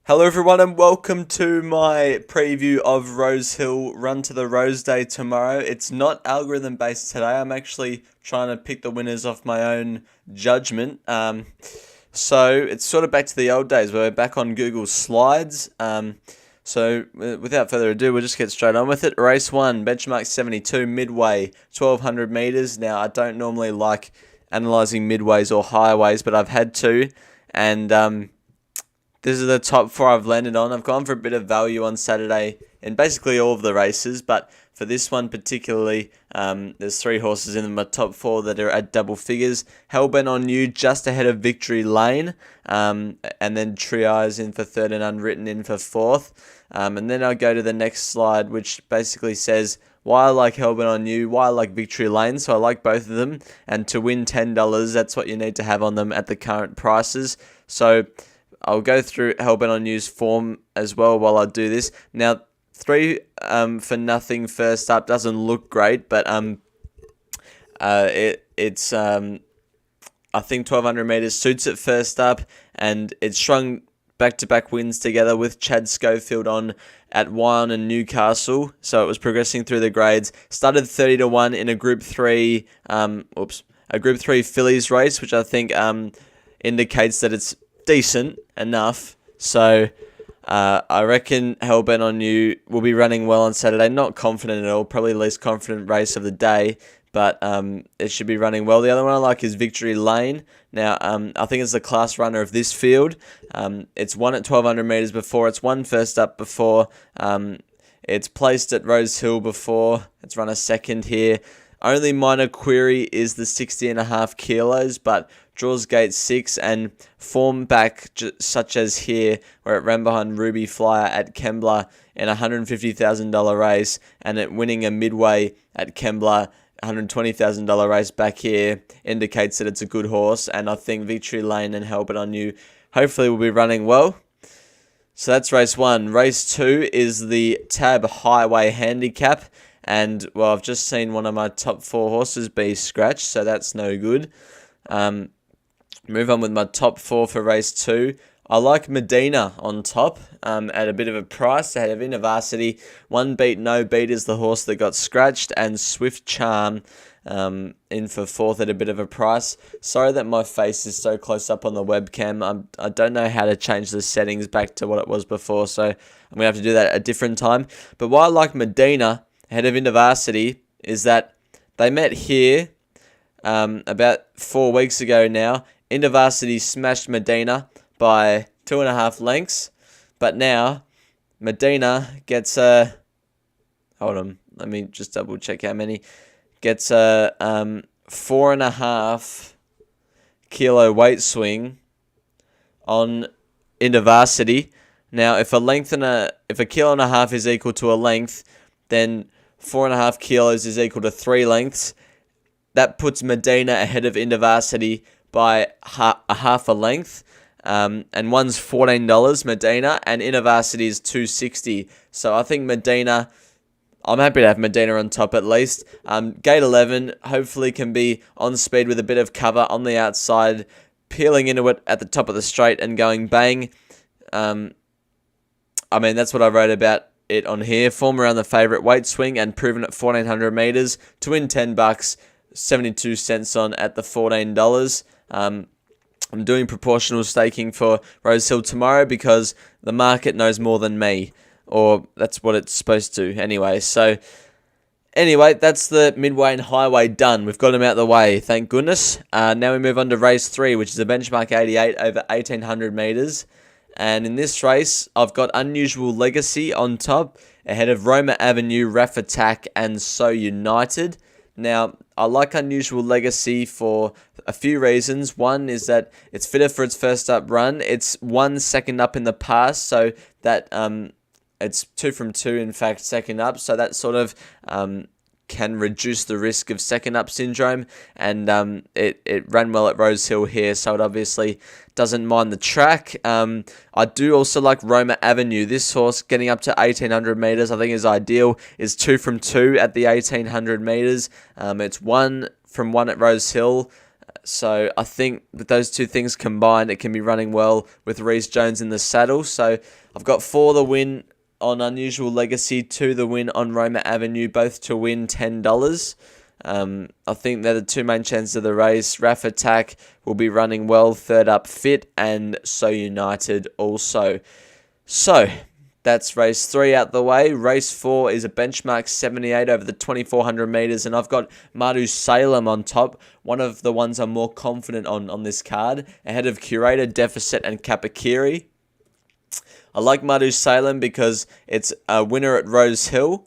Hello everyone and welcome to my preview of Rosehill Run to the Rose Day tomorrow. It's not algorithm based today. I'm actually trying to pick the winners off my own judgment. So it's sort of back to the old days where we're back on Google Slides. So without further ado, we'll just get straight on with it. Race 1, benchmark 72, midway, 1200 meters. Now, I don't normally like analysing midways or highways, but I've had to. And this is the top 4 I've landed on. I've gone for a bit of value on Saturday in basically all of the races, but for this one particularly, there's 3 horses in my top 4 that are at double figures. Hellbent on You just ahead of Victory Lane, and then Triage in for 3rd and Unwritten in for 4th. And then I'll go to the next slide, which basically says why I like Hellbent on You, why I like Victory Lane. So I like both of them, and to win $10, that's what you need to have on them at the current prices. So I'll go through Hellbent on You's form as well while I do this. Now, 3 for nothing first up doesn't look great, but it's I think 1200 meters suits it first up, and it's strung back-to-back wins together with Chad Schofield on at Wyong and Newcastle, so it was progressing through the grades. Started 30-1 in a Group 3, a Group 3 fillies race, which I think indicates that it's decent enough. So I reckon Hellbent on You will be running well on Saturday. Not confident at all, probably the least confident race of the day, but it should be running well. The other one I like is Victory Lane. Now, I think it's the class runner of this field. It's won at 1200 meters before. It's won first up before. It's placed at Rosehill before. It's run a second here. Only minor query is the 60.5 kilos, but draws gate 6 and form back such as here, where it ran behind Ruby Flyer at Kembla in a $150,000 race, and it winning a midway at Kembla $120,000 race back here indicates that it's a good horse, and I think Victory Lane and Hellbent on You hopefully will be running well. So that's race 1. Race 2 is the Tab Highway Handicap, and well, I've just seen one of my top 4 horses be scratched, so that's no good. Move on with my top 4 for race 2. I like Medina on top at a bit of a price ahead of Innovarsity. One Beat No Beat is the horse that got scratched, and Swift Charm in for 4th at a bit of a price. Sorry that my face is so close up on the webcam. I don't know how to change the settings back to what it was before, so I'm going to have to do that at a different time. But why I like Medina ahead of Innovarsity is that they met here about 4 weeks ago now. Innovarsity smashed Medina by 2.5 lengths, but now Medina gets a, hold on, let me just double check how many, gets a 4.5 kilo weight swing on Innovarsity. Now, if a kilo and a half is equal to a length, then 4.5 kilos is equal to 3 lengths. That puts Medina ahead of Innovarsity by a half a length. And one's $14, Medina, and Innovarsity is $2.60. So I think Medina, I'm happy to have Medina on top at least. Gate 11 hopefully can be on speed with a bit of cover on the outside, peeling into it at the top of the straight and going bang. That's what I wrote about it on here. Form around the favourite weight swing and proven at 1400 meters to win $10, 72 cents on at the $14. I'm doing proportional staking for Rosehill tomorrow because the market knows more than me, or that's what it's supposed to anyway. So anyway, that's the midway and highway done. We've got them out of the way, thank goodness. Now we move on to race 3, which is a benchmark 88 over 1800 meters. And in this race, I've got Unusual Legacy on top, ahead of Roma Avenue, Raf Attack, and So United. Now, I like Unusual Legacy for a few reasons. One is that it's fitter for its first up run. It's 1 second up in the past, so that it's 2 from 2, in fact, second up. So that sort of can reduce the risk of second up syndrome, and it ran well at Rosehill here, so it obviously doesn't mind the track. I do also like Roma Avenue. This horse getting up to 1800 meters I think is ideal. Is 2 from 2 at the 1800 meters. It's 1 from 1 at Rosehill, So I think with those two things combined, it can be running well with Reece Jones in the saddle. So I've got 4 the win on Unusual Legacy, 2 the win on Roma Avenue, both to win $10. I think they're the two main chances of the race. RAF Attack will be running well, third up Fit, and So United also. So that's race 3 out the way. Race 4 is a benchmark 78 over the 2,400 metres, and I've got Madu Salem on top, one of the ones I'm more confident on this card, ahead of Curator, Deficit, and Kapakiri. I like Madu Salem because it's a winner at Rosehill,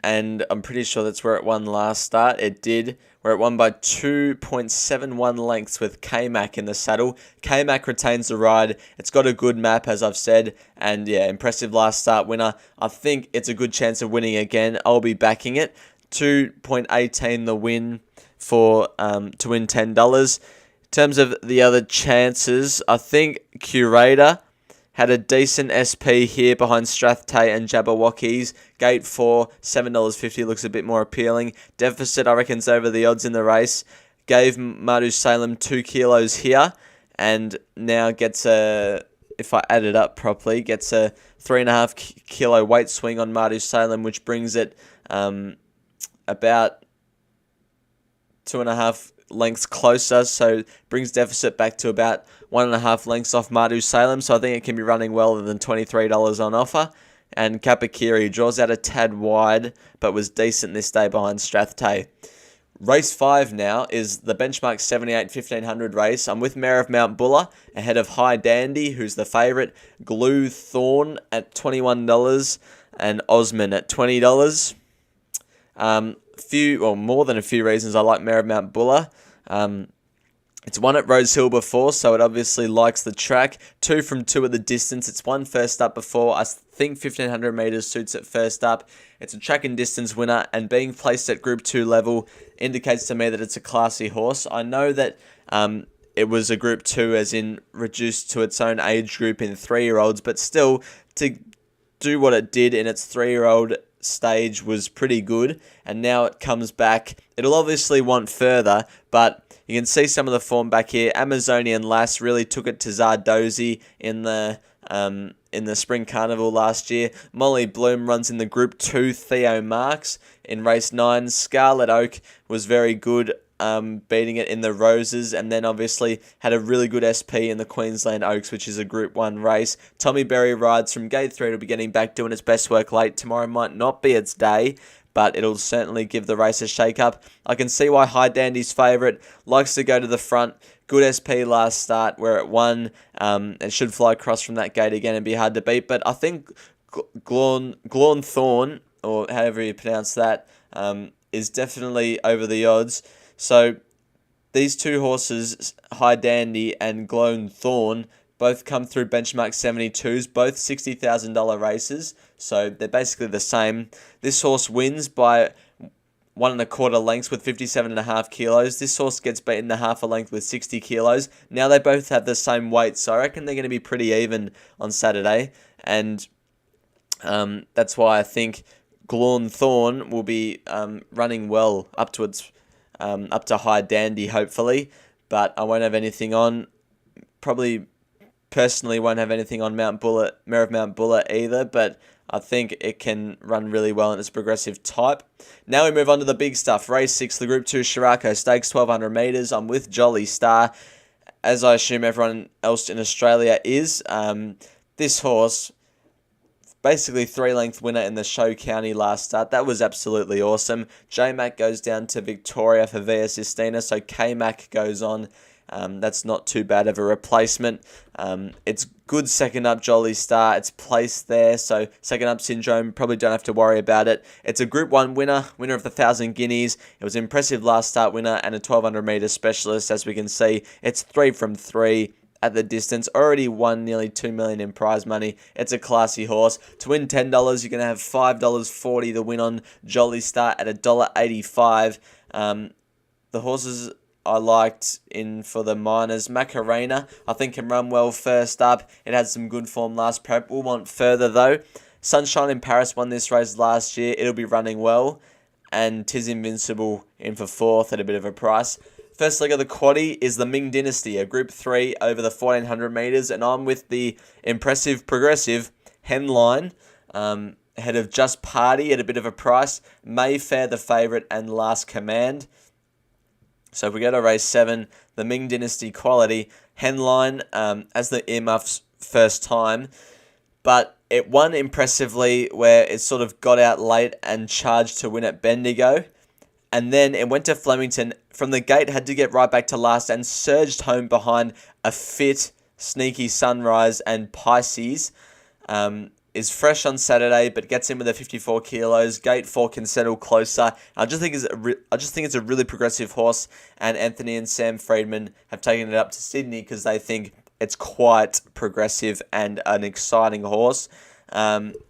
and I'm pretty sure that's where it won last start. It did, where it won by 2.71 lengths with K-Mac in the saddle. K-Mac retains the ride. It's got a good map, as I've said, and yeah, impressive last start winner. I think it's a good chance of winning again. I'll be backing it. 2.18 the win for to win $10. In terms of the other chances, I think Curator had a decent SP here behind Strathtay and Jabberwockies. Gate 4, $7.50 looks a bit more appealing. Deficit, I reckon's over the odds in the race. Gave Madu Salem 2 kilos here, and now gets a, if I add it up properly, gets a 3.5 kilo weight swing on Madu Salem, which brings it about 2.5 lengths closer, so brings Deficit back to about 1.5 lengths off Madu Salem, so I think it can be running well than $23 on offer. And Kapakiri draws out a tad wide, but was decent this day behind Strathtay. Race 5 now is the benchmark 78 1,500 race. I'm with Mayor of Mount Buller, ahead of High Dandy, who's the favourite, Glue Thorn at $21, and Osman at $20. More than a few reasons I like Mayor of Mount Buller. It's won at Rosehill before, so it obviously likes the track. 2 from 2 at the distance. It's won first up before. I think 1,500 metres suits it first up. It's a track and distance winner, and being placed at Group 2 level indicates to me that it's a classy horse. I know that it was a Group 2 as in reduced to its own age group in 3-year-olds, but still, to do what it did in its 3-year-old stage was pretty good, and now it comes back. It'll obviously want further, but you can see some of the form back here. Amazonian Lass really took it to Zardozi in the Spring Carnival last year. Molly Bloom runs in the Group 2 Theo Marks in race 9. Scarlet Oak was very good, beating it in the Roses, and then obviously had a really good SP in the Queensland Oaks, which is a Group 1 race. Tommy Berry rides from Gate 3 to be getting back, doing its best work late. Tomorrow might not be its day, but it'll certainly give the race a shake-up. I can see why High Dandy's favourite, likes to go to the front. Good SP last start where it won. It should fly across from that gate again and be hard to beat, but I think Glornthorn, or however you pronounce that, is definitely over the odds. So these two horses, High Dandy and Glornthorn, both come through benchmark 72s, both $60,000 races, so they're basically the same. This horse wins by 1.25 lengths with 57.5 kilos. This horse gets beaten a half a length with 60 kilos. Now they both have the same weight, so I reckon they're going to be pretty even on Saturday, and that's why I think Glornthorn will be running well up to High Dandy, hopefully, but I won't have anything on. Probably personally won't have anything on Mayor of Mount Buller either, but I think it can run really well in its progressive type. Now we move on to the big stuff. Race 6, the Group 2 Shirako Stakes, 1,200 metres. I'm with Jolly Star, as I assume everyone else in Australia is. This horse, basically 3-length winner in the Show County last start. That was absolutely awesome. J-Mac goes down to Victoria for Via Sistina, so K-Mac goes on. That's not too bad of a replacement. It's good second up Jolly Star. It's placed there, so second up Syndrome, probably don't have to worry about it. It's a Group 1 winner of the 1,000 Guineas. It was an impressive last start winner and a 1,200 metre specialist, as we can see. It's 3 from 3 at the distance. Already won nearly $2 million in prize money. It's a classy horse. To win $10, you're going to have $5.40 the win on Jolly Star at $1.85. The horses I liked in for the minors. Macarena, I think, can run well first up. It had some good form last prep. We'll want further though. Sunshine in Paris won this race last year. It'll be running well. And Tis Invincible in for 4th at a bit of a price. First leg of the quaddie is the Ming Dynasty, a Group 3 over the 1400 metres, and I'm with the impressive progressive Henline, ahead of Just Party at a bit of a price, Mayfair the favourite, and Last Command. So if we go to race 7, the Ming Dynasty quality, Henline as the earmuffs first time, but it won impressively where it sort of got out late and charged to win at Bendigo. And then it went to Flemington. From the gate, had to get right back to last and surged home behind a fit, sneaky Sunrise, and Pisces. Is fresh on Saturday, but gets in with the 54 kilos. Gate 4 can settle closer. I just think it's a really progressive horse, and Anthony and Sam Friedman have taken it up to Sydney because they think it's quite progressive and an exciting horse.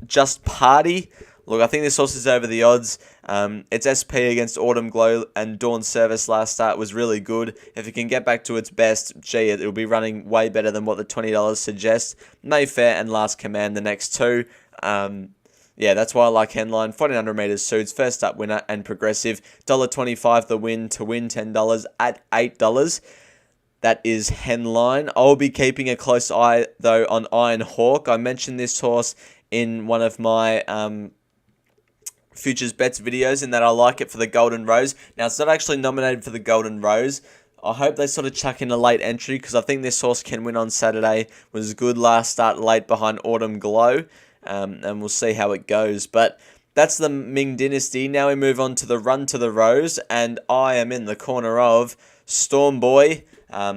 Just Party. Look, I think this horse is over the odds. Its SP against Autumn Glow and Dawn Service last start was really good. If it can get back to its best, gee, it'll be running way better than what the $20 suggests. Mayfair and Last Command, the next two. Yeah, that's why I like Henline. 1400 metres suits, first up winner and progressive. $1.25 the win to win $10 at $8. That is Henline. I'll be keeping a close eye, though, on Iron Hawk. I mentioned this horse in one of my Futures Bets videos, in that I like it for the Golden Rose. Now, it's not actually nominated for the Golden Rose. I hope they sort of chuck in a late entry, because I think this horse can win on Saturday. Was good last start late behind Autumn Glow, and we'll see how it goes. But that's the Ming Dynasty. Now we move on to the Run to the Rose, and I am in the corner of Storm Boy.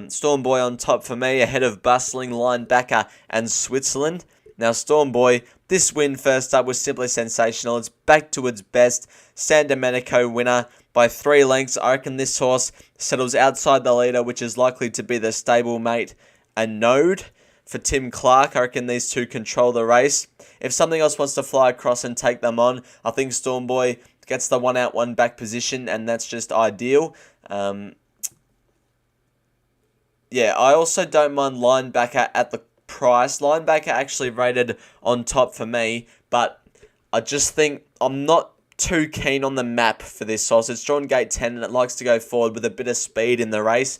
Storm Boy on top for me, ahead of Bustling, Linebacker, and Switzerland. Now, Storm Boy, this win first up was simply sensational. It's back to its best. San Domenico winner by 3 lengths. I reckon this horse settles outside the leader, which is likely to be the stablemate and Node for Tim Clark. I reckon these two control the race. If something else wants to fly across and take them on, I think Storm Boy gets the 1 out, 1 back position, and that's just ideal. Yeah, I also don't mind Linebacker at the price. Linebacker actually rated on top for me, but I just think I'm not too keen on the map for this horse. It's drawn gate 10 and it likes to go forward with a bit of speed in the race,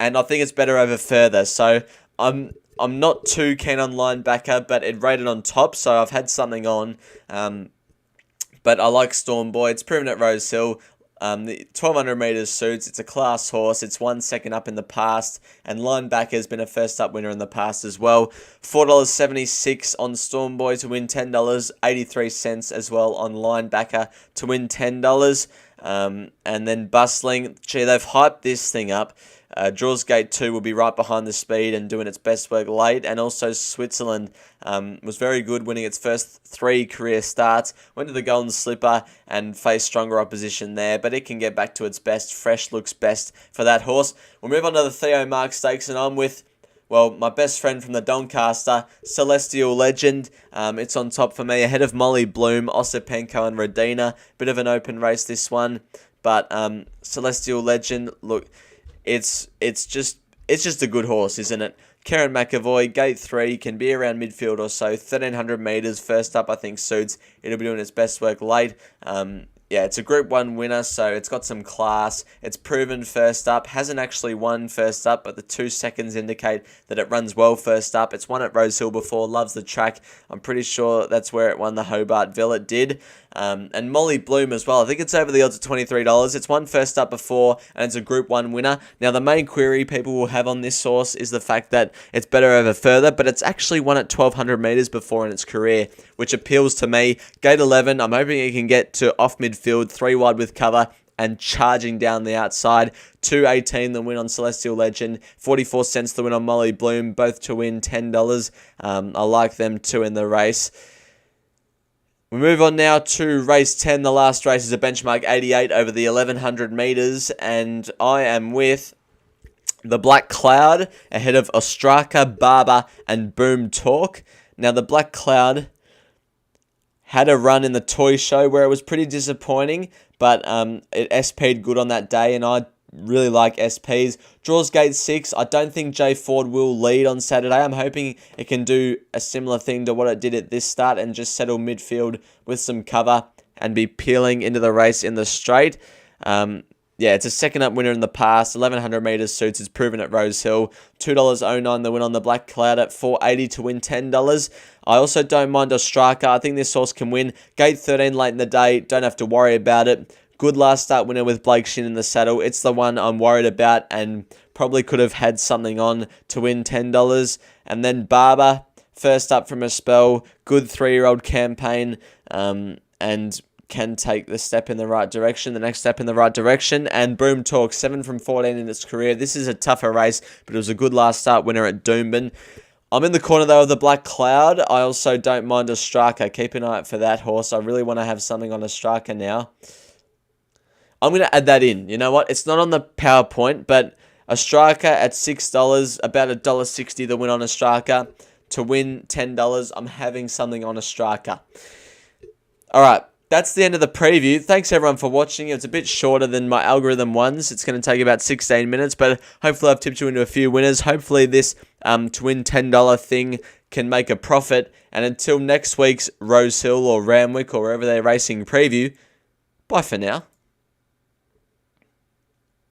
and I think it's better over further. So I'm not too keen on Linebacker, but it rated on top, so I've had something on. But I like Storm Boy. It's proven at Rosehill. The 1200 metres suits. It's a class horse. It's 1 second up in the past, and Linebacker has been a first up winner in the past as well. $4.76 on Storm Boy to win $10. 83 cents as well on Linebacker to win $10. And then Bustling. Gee, they've hyped this thing up. Draws Gate 2 will be right behind the speed and doing its best work late. And also Switzerland was very good, winning its first 3 career starts. Went to the Golden Slipper and faced stronger opposition there, but it can get back to its best. Fresh looks best for that horse. We'll move on to the Theo Mark Stakes, and I'm with, well, my best friend from the Doncaster, Celestial Legend. It's on top for me, ahead of Molly Bloom, Osipenko, and Radina. Bit of an open race, this one. But Celestial Legend, look, it's just a good horse, isn't it? Karen McAvoy, gate 3, can be around midfield or so. 1300 metres, first up, I think suits. It'll be doing its best work late. Yeah, it's a Group 1 winner, so it's got some class. It's proven first up. Hasn't actually won first up, but the 2 seconds indicate that it runs well first up. It's won at Rosehill before, loves the track. I'm pretty sure that's where it won the Hobart Ville. It did. And Molly Bloom as well. I think it's over the odds at $23. It's won first up before, and it's a Group 1 winner. Now, the main query people will have on this horse is the fact that it's better over further, but it's actually won at 1200 metres before in its career, which appeals to me. Gate 11, I'm hoping it can get to off midfield, 3 wide with cover, and charging down the outside. 2.18 the win on Celestial Legend, 44 cents the win on Molly Bloom, both to win $10. I like them too in the race. We move on now to race 10. The last race is a benchmark 88 over the 1100 metres, and I am with the Black Cloud ahead of Ostraka, Barber, and Boom Talk. Now, the Black Cloud had a run in the toy show where it was pretty disappointing, but it SP'd good on that day, and I really like SPs. Draws gate 6. I don't think Jay Ford will lead on Saturday. I'm hoping it can do a similar thing to what it did at this start and just settle midfield with some cover and be peeling into the race in the straight. Yeah, it's a second up winner in the past. 1100 metres suits. It's proven at Rosehill. $2.09 the win on the Black Cloud at $4.80 to win $10. I also don't mind Ostraka. I think this horse can win. Gate 13 late in the day. Don't have to worry about it. Good last start winner with Blake Shin in the saddle. It's the one I'm worried about and probably could have had something on to win $10. And then Barber, first up from a spell. Good 3-year-old campaign and can take the step in the right direction, the next step in the right direction. And Boom Talk, 7 from 14 in its career. This is a tougher race, but it was a good last start winner at Doomben. I'm in the corner, though, of the Black Cloud. I also don't mind Ostraka. Keep an eye out for that horse. I really want to have something on Ostraka now. I'm going to add that in. You know what? It's not on the PowerPoint, but Ostraka at $6, about $1.60 the win on Ostraka. To win $10, I'm having something on Ostraka. All right. That's the end of the preview. Thanks, everyone, for watching. It's a bit shorter than my algorithm ones. It's going to take about 16 minutes, but hopefully I've tipped you into a few winners. Hopefully this to win $10 thing can make a profit. And until next week's Rosehill or Ramwick or wherever they're racing preview, bye for now.